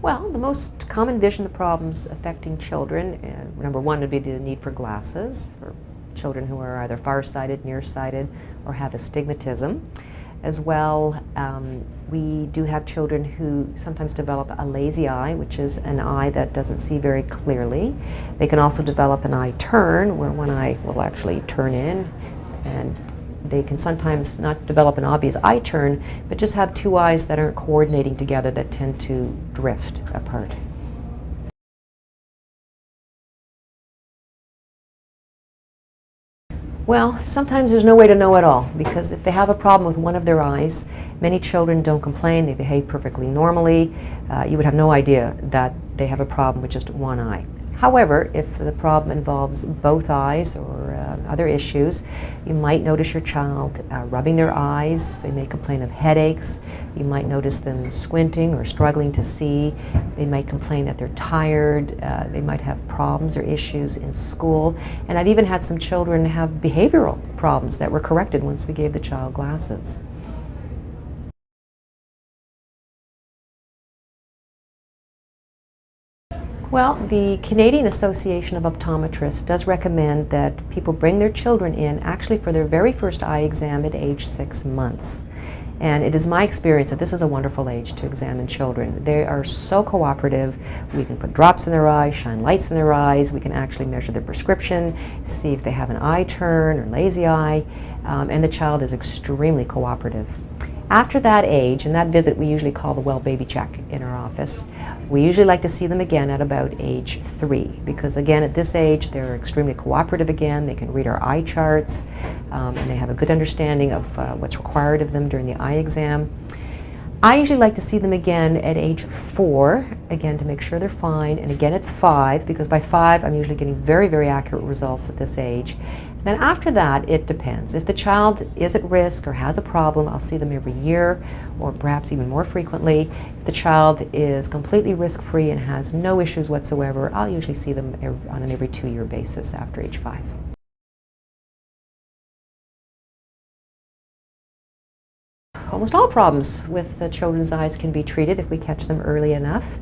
Well, the most common vision problems affecting children, number one would be the need for glasses for children who are either farsighted, nearsighted, or have astigmatism. As well, we do have children who sometimes develop a lazy eye, which is an eye that doesn't see very clearly. They can also develop an eye turn, where one eye will actually turn in, and they can sometimes not develop an obvious eye turn, but just have two eyes that aren't coordinating together, that tend to drift apart. Well, sometimes there's no way to know at all, because if they have a problem with one of their eyes, many children don't complain, they behave perfectly normally. You would have no idea that they have a problem with just one eye. However, if the problem involves both eyes or other issues, you might notice your child rubbing their eyes. They may complain of headaches. You might notice them squinting or struggling to see. They might complain that they're tired. They might have problems or issues in school. And I've even had some children have behavioral problems that were corrected once we gave the child glasses. Well, the Canadian Association of Optometrists does recommend that people bring their children in actually for their very first eye exam at age 6 months. And it is my experience that this is a wonderful age to examine children. They are so cooperative. We can put drops in their eyes, shine lights in their eyes. We can actually measure their prescription, see if they have an eye turn or lazy eye, and the child is extremely cooperative. After that age, and that visit we usually call the well baby check in our office, we usually like to see them again at about age 3, because again at this age they're extremely cooperative again. They can read our eye charts, and they have a good understanding of what's required of them during the eye exam. I usually like to see them again at age 4, again to make sure they're fine, and again at 5, because by 5 I'm usually getting very, very accurate results at this age. Then after that, it depends. If the child is at risk or has a problem, I'll see them every year, or perhaps even more frequently. If the child is completely risk-free and has no issues whatsoever, I'll usually see them on an every 2-year basis after age 5. Almost all problems with the children's eyes can be treated if we catch them early enough.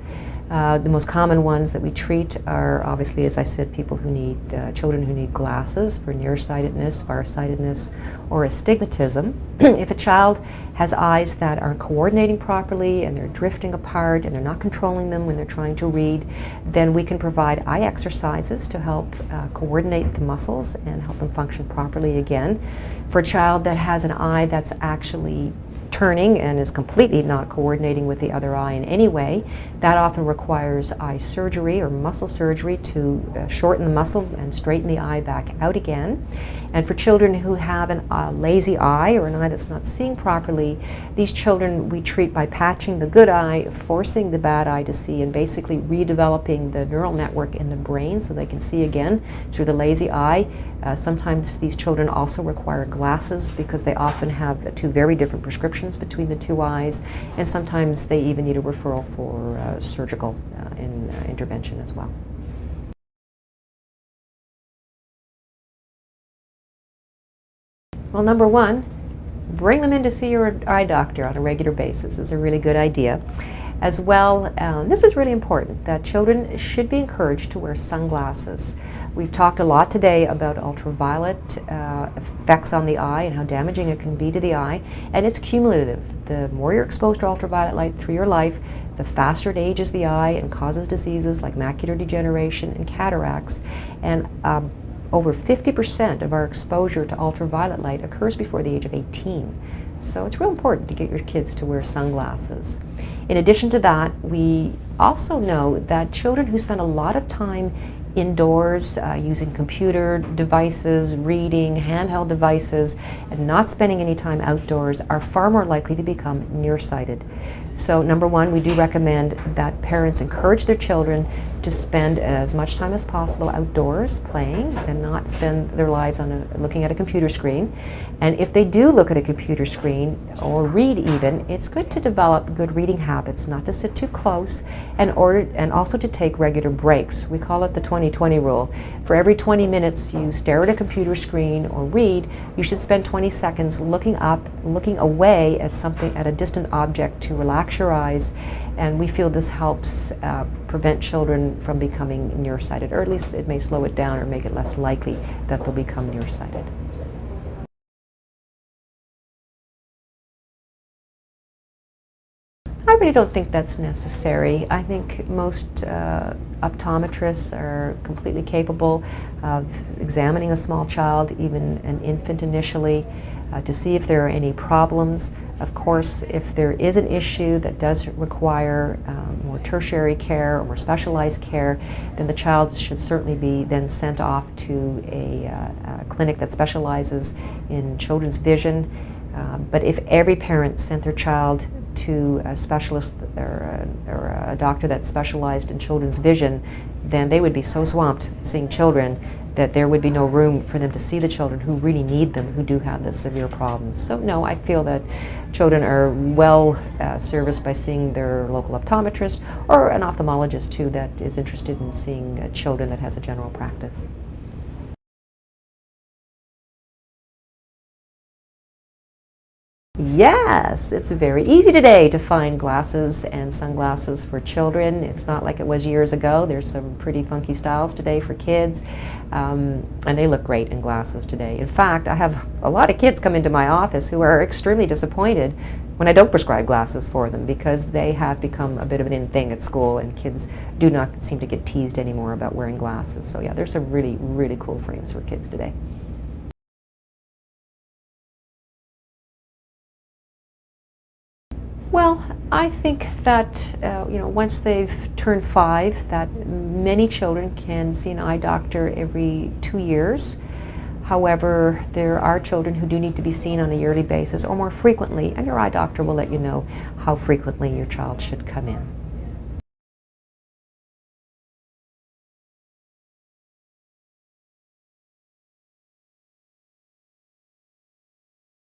The most common ones that we treat are obviously, as I said, people who need, children who need glasses for nearsightedness, farsightedness, or astigmatism. If a child has eyes that aren't coordinating properly and they're drifting apart and they're not controlling them when they're trying to read, then we can provide eye exercises to help coordinate the muscles and help them function properly again. For a child that has an eye that's actually turning and is completely not coordinating with the other eye in any way, that often requires eye surgery or muscle surgery to shorten the muscle and straighten the eye back out again. And for children who have a lazy eye or an eye that's not seeing properly, these children we treat by patching the good eye, forcing the bad eye to see, and basically redeveloping the neural network in the brain so they can see again through the lazy eye. Sometimes these children also require glasses because they often have 2 very different prescriptions between the 2 eyes, and sometimes they even need a referral for surgical intervention as well. Well, number one, bring them in to see your eye doctor on a regular basis is a really good idea. As well, this is really important, that children should be encouraged to wear sunglasses. We've talked a lot today about ultraviolet effects on the eye and how damaging it can be to the eye, and it's cumulative. The more you're exposed to ultraviolet light through your life, the faster it ages the eye and causes diseases like macular degeneration and cataracts. And over 50% of our exposure to ultraviolet light occurs before the age of 18. So it's real important to get your kids to wear sunglasses. In addition to that, we also know that children who spend a lot of time indoors using computer devices, reading, handheld devices, and not spending any time outdoors are far more likely to become nearsighted. So number one, we do recommend that parents encourage their children to spend as much time as possible outdoors playing and not spend their lives on looking at a computer screen. And if they do look at a computer screen or read even, it's good to develop good reading habits, not to sit too close, and also to take regular breaks. We call it the 20-20 rule. For every 20 minutes you stare at a computer screen or read, you should spend 20 seconds looking up, looking away at something, at a distant object, to relax your eyes And we feel this helps prevent children from becoming nearsighted, or at least it may slow it down or make it less likely that they'll become nearsighted. I really don't think that's necessary. I think most optometrists are completely capable of examining a small child, even an infant initially, to see if there are any problems. Of course, if there is an issue that does require more tertiary care or more specialized care, then the child should certainly be then sent off to a clinic that specializes in children's vision. But if every parent sent their child to a specialist or a doctor that specialized in children's vision, then they would be so swamped seeing children that there would be no room for them to see the children who really need them, who do have the severe problems. So no, I feel that children are well serviced by seeing their local optometrist or an ophthalmologist too that is interested in seeing children that has a general practice. Yes, it's very easy today to find glasses and sunglasses for children. It's not like it was years ago. There's some pretty funky styles today for kids, and they look great in glasses today. In fact, I have a lot of kids come into my office who are extremely disappointed when I don't prescribe glasses for them, because they have become a bit of an in thing at school, and kids do not seem to get teased anymore about wearing glasses. So yeah, there's some really, really cool frames for kids today. Well, I think that once they've turned 5, that many children can see an eye doctor every 2 years. However, there are children who do need to be seen on a yearly basis or more frequently, and your eye doctor will let you know how frequently your child should come in.